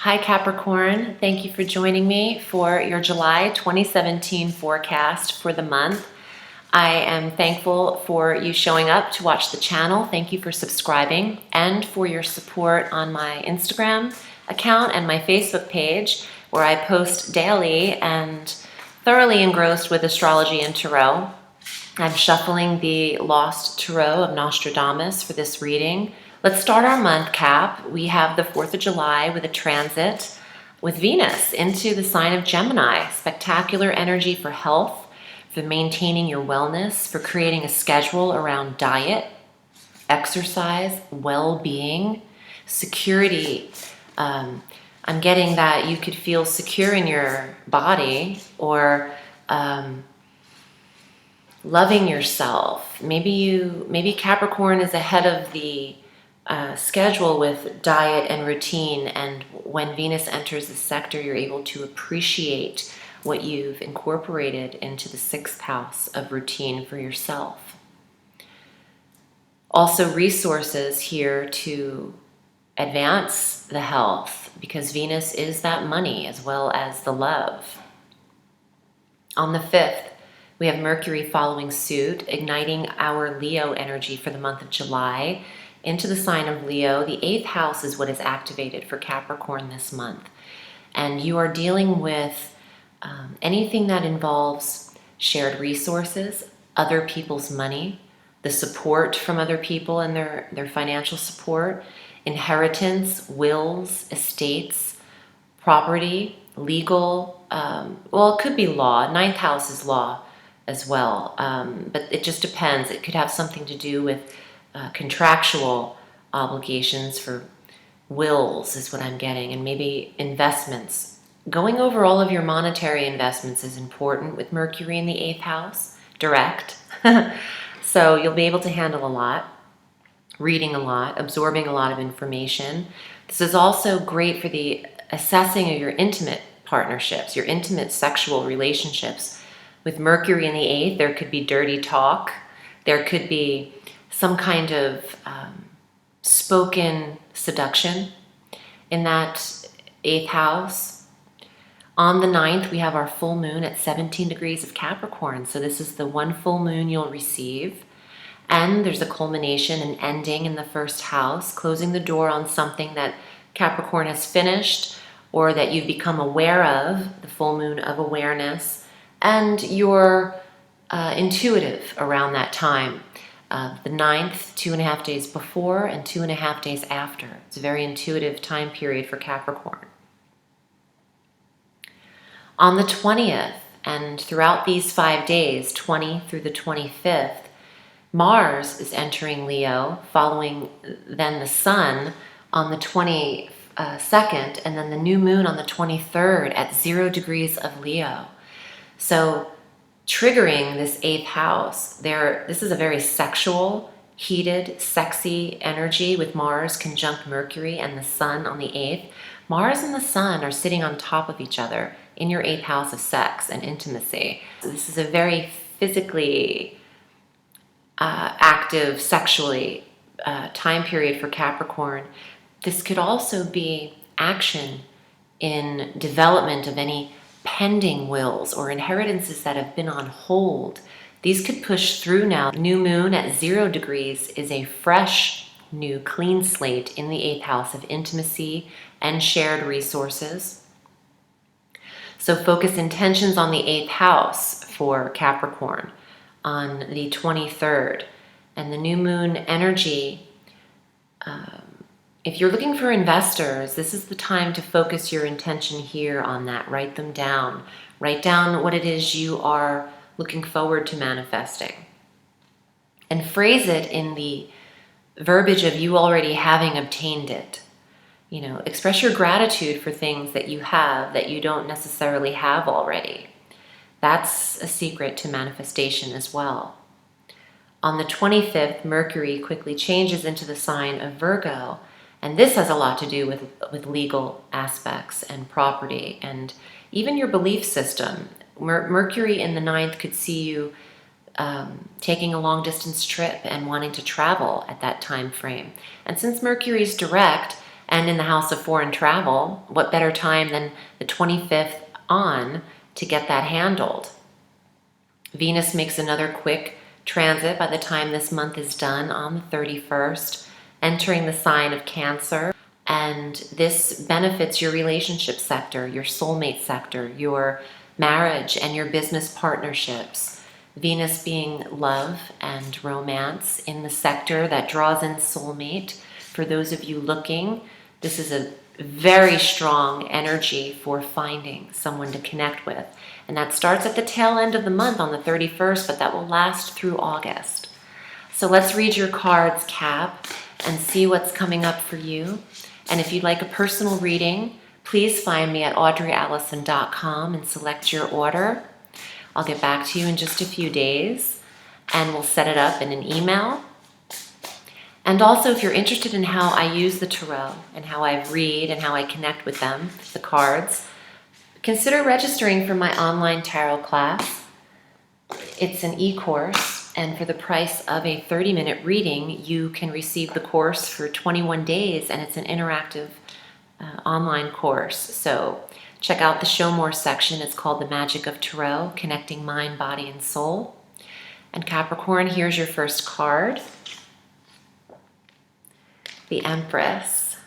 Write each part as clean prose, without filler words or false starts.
Hi Capricorn, thank you for joining me for your July 2017 forecast for the month. I am thankful for you showing up to watch the channel. Thank you for subscribing and for your support on my Instagram account and my Facebook page, where I post daily and thoroughly engrossed with astrology and tarot. I'm shuffling the Lost Tarot of Nostradamus for this reading. Let's start our month, Cap. We have the 4th of July with a transit with Venus into the sign of Gemini. Spectacular energy for health, for maintaining your wellness, for creating a schedule around diet, exercise, well-being, security. I'm getting that you could feel secure in your body, or loving yourself. Maybe Capricorn is ahead of the schedule with diet and routine, and when Venus enters the sector, you're able to appreciate what you've incorporated into the 6th house of routine for yourself. Also resources here to advance the health, because Venus is that money as well as the love. On the 5th, we have Mercury following suit, igniting our Leo energy for the month of July into the sign of Leo. The 8th house is what is activated for Capricorn this month. And you are dealing with anything that involves shared resources, other people's money, the support from other people and their financial support, inheritance, wills, estates, property, legal, well, it could be law. 9th house is law as well, but it just depends. It could have something to do with contractual obligations for wills is what I'm getting, and maybe investments. Going over all of your monetary investments is important with Mercury in the 8th house, direct. So you'll be able to handle a lot, reading a lot, absorbing a lot of information. This is also great for the assessing of your intimate partnerships, your intimate sexual relationships. With Mercury in the 8th, there could be dirty talk. There could be some kind of spoken seduction in that 8th house. On the 9th, we have our full moon at 17 degrees of Capricorn. So this is the one full moon you'll receive. And there's a culmination, an ending in the 1st house, closing the door on something that Capricorn has finished or that you've become aware of, the full moon of awareness. And you're intuitive around that time. The 9th, 2.5 days before and 2.5 days after. It's a very intuitive time period for Capricorn. On the 20th, and throughout these 5 days, 20 through the 25th, Mars is entering Leo, following then the Sun on the 22nd, and then the new moon on the 23rd at 0 degrees of Leo. So triggering this 8th house, this is a very sexual, heated, sexy energy with Mars conjunct Mercury and the Sun on the 8th. Mars and the Sun are sitting on top of each other in your 8th house of sex and intimacy. So this is a very physically active, sexually time period for Capricorn. This could also be action in development of any pending wills or inheritances that have been on hold. These could push through now. New moon at 0 degrees is a fresh, new, clean slate in the 8th house of intimacy and shared resources. So focus intentions on the 8th house for Capricorn on the 23rd. And the new moon energy, if you're looking for investors, this is the time to focus your intention here on that. Write them down. Write down what it is you are looking forward to manifesting. And phrase it in the verbiage of you already having obtained it. You know, express your gratitude for things that you have that you don't necessarily have already. That's a secret to manifestation as well. On the 25th, Mercury quickly changes into the sign of Virgo. And this has a lot to do with legal aspects and property and even your belief system. Mercury in the 9th could see you taking a long distance trip and wanting to travel at that time frame. And since Mercury is direct And in the house of foreign travel, what better time than the 25th on to get that handled? Venus makes another quick transit by the time this month is done on the 31st, entering the sign of Cancer. And this benefits your relationship sector, your soulmate sector, your marriage and your business partnerships. Venus being love and romance in the sector that draws in soulmate. For those of you looking, this is a very strong energy for finding someone to connect with. And that starts at the tail end of the month on the 31st, but that will last through August. So let's read your cards, Cap, and see what's coming up for you. And if you'd like a personal reading, please find me at audreyalison.com and select your order. I'll get back to you in just a few days, and we'll set it up in an email. And also, if you're interested in how I use the tarot and how I read and how I connect with them, the cards, consider registering for my online tarot class. It's an e-course, and for the price of a 30-minute reading, you can receive the course for 21 days, and it's an interactive online course. So check out the Show More section. It's called The Magic of Tarot, Connecting Mind, Body, and Soul. And Capricorn, here's your first card. The Empress.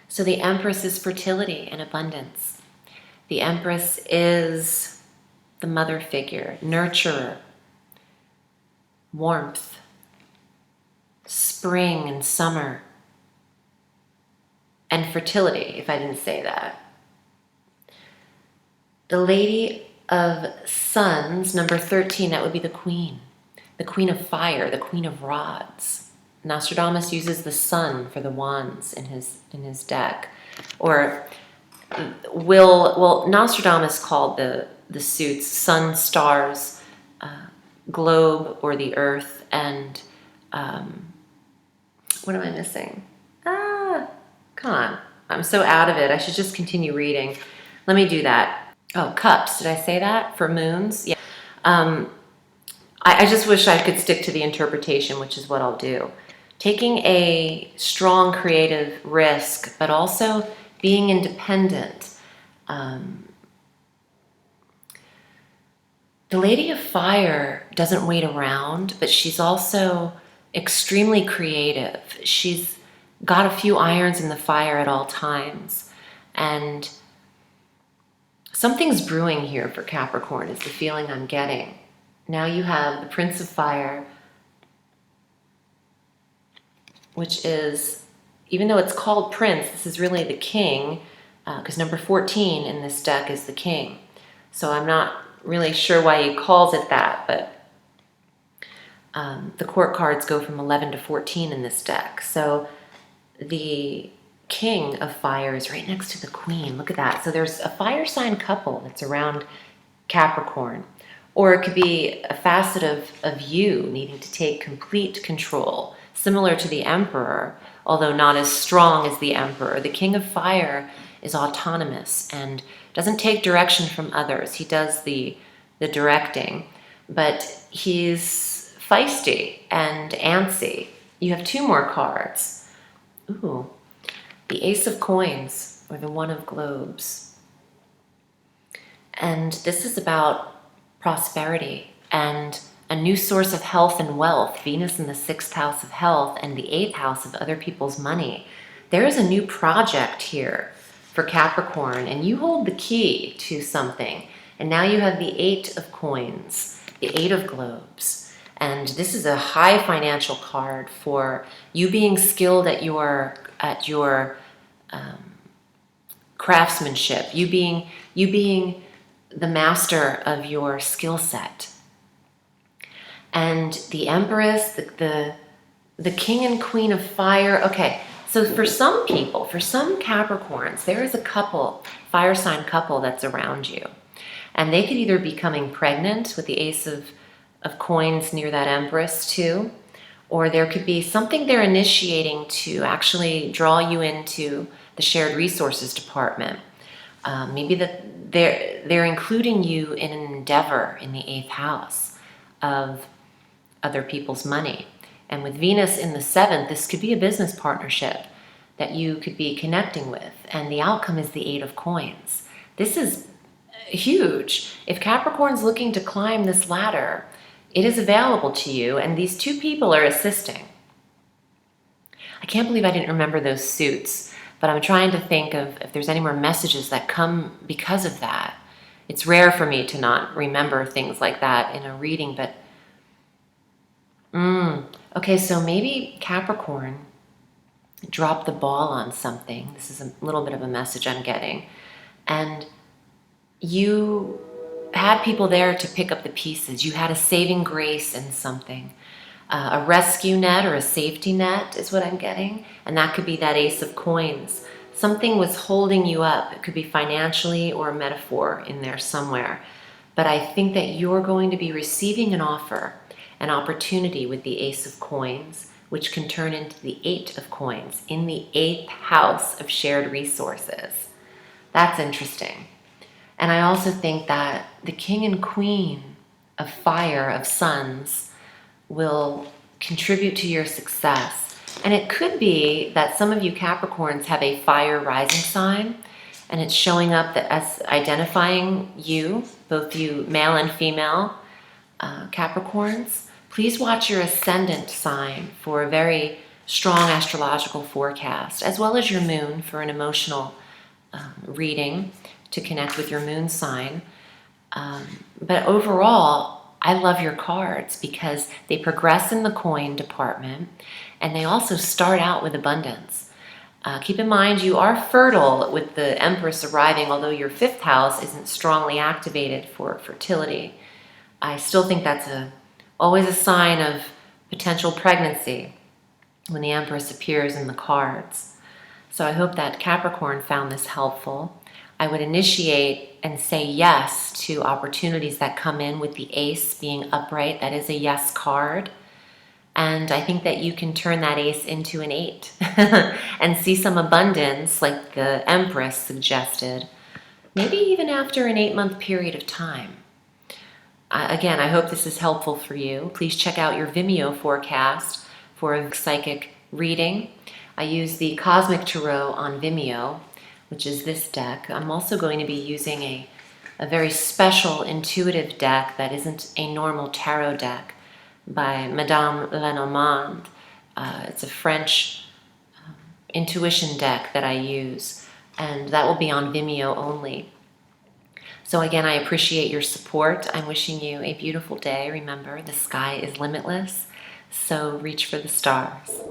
So the Empress is fertility and abundance. The Empress is the mother figure, nurturer, warmth, spring and summer, and fertility, if I didn't say that. The Lady of Suns, number 13, that would be the Queen of Fire, the Queen of Rods. Nostradamus uses the sun for the wands in his deck. Or Nostradamus called the suits sun, stars, globe, or the earth, and what am I missing? Come on. I'm so out of it. I should just continue reading. Let me do that. Oh, cups. Did I say that? For moons? Yeah. I just wish I could stick to the interpretation, which is what I'll do. Taking a strong creative risk, but also being independent. The Lady of Fire doesn't wait around, but she's also extremely creative. She's got a few irons in the fire at all times. And something's brewing here for Capricorn is the feeling I'm getting. Now you have the Prince of Fire, which is, even though it's called Prince, this is really the King, because number 14 in this deck is the King. So I'm not really sure why he calls it that, but the court cards go from 11 to 14 in this deck. So the King of Fire is right next to the Queen. Look at that. So there's a fire sign couple that's around Capricorn. Or it could be a facet of you needing to take complete control, similar to the Emperor, although not as strong as the Emperor. The King of Fire is autonomous and doesn't take direction from others. He does the directing, but he's feisty and antsy. You have two more cards. Ooh, the Ace of Coins, or the One of Globes. And this is about prosperity and a new source of health and wealth. Venus in the 6th house of health and the 8th house of other people's money. There is a new project here for Capricorn, and you hold the key to something. And now you have the 8 of Coins, the 8 of Globes. And this is a high financial card for you being skilled at your craftsmanship, you being the master of your skill set. And the Empress, the King and Queen of Fire. Okay, so for some people, for some Capricorns, there is a couple, fire sign couple that's around you. And they could either be becoming pregnant with the Ace of Coins near that Empress too, or there could be something they're initiating to actually draw you into the shared resources department. Maybe that they're including you in an endeavor in the 8th house of other people's money. And with Venus in the 7th, this could be a business partnership that you could be connecting with. And the outcome is the 8 of coins. This is huge. If Capricorn's looking to climb this ladder, it is available to you, and these two people are assisting. I can't believe I didn't remember those suits, but I'm trying to think of if there's any more messages that come because of that. It's rare for me to not remember things like that in a reading, but okay, so maybe Capricorn dropped the ball on something. This is a little bit of a message I'm getting. And you had people there to pick up the pieces. You had a saving grace in something. A rescue net or a safety net is what I'm getting. And that could be that Ace of Coins. Something was holding you up. It could be financially or a metaphor in there somewhere. But I think that you're going to be receiving an offer, an opportunity with the Ace of Coins, which can turn into the 8 of Coins in the 8th house of shared resources. That's interesting. And I also think that the King and Queen of Fire, of Suns, will contribute to your success. And it could be that some of you Capricorns have a fire rising sign, and it's showing up as identifying you, both you male and female Capricorns. Please watch your ascendant sign for a very strong astrological forecast, as well as your moon for an emotional reading to connect with your moon sign. But overall, I love your cards because they progress in the coin department, and they also start out with abundance. Keep in mind, you are fertile with the Empress arriving, although your 5th house isn't strongly activated for fertility. I still think that's always a sign of potential pregnancy when the Empress appears in the cards. So I hope that Capricorn found this helpful. I would initiate and say yes to opportunities that come in with the Ace being upright. That is a yes card. And I think that you can turn that Ace into an 8 and see some abundance like the Empress suggested, maybe even after an 8-month period of time. Again, I hope this is helpful for you. Please check out your VIMEO forecast for a psychic reading. I use the Cosmic Tarot on VIMEO, which is this deck. I'm also going to be using a very special intuitive deck that isn't a normal tarot deck by Madame Lenormand. It's a French intuition deck that I use, and that will be on VIMEO only. So again, I appreciate your support. I'm wishing you a beautiful day. Remember, the sky is limitless, so reach for the stars.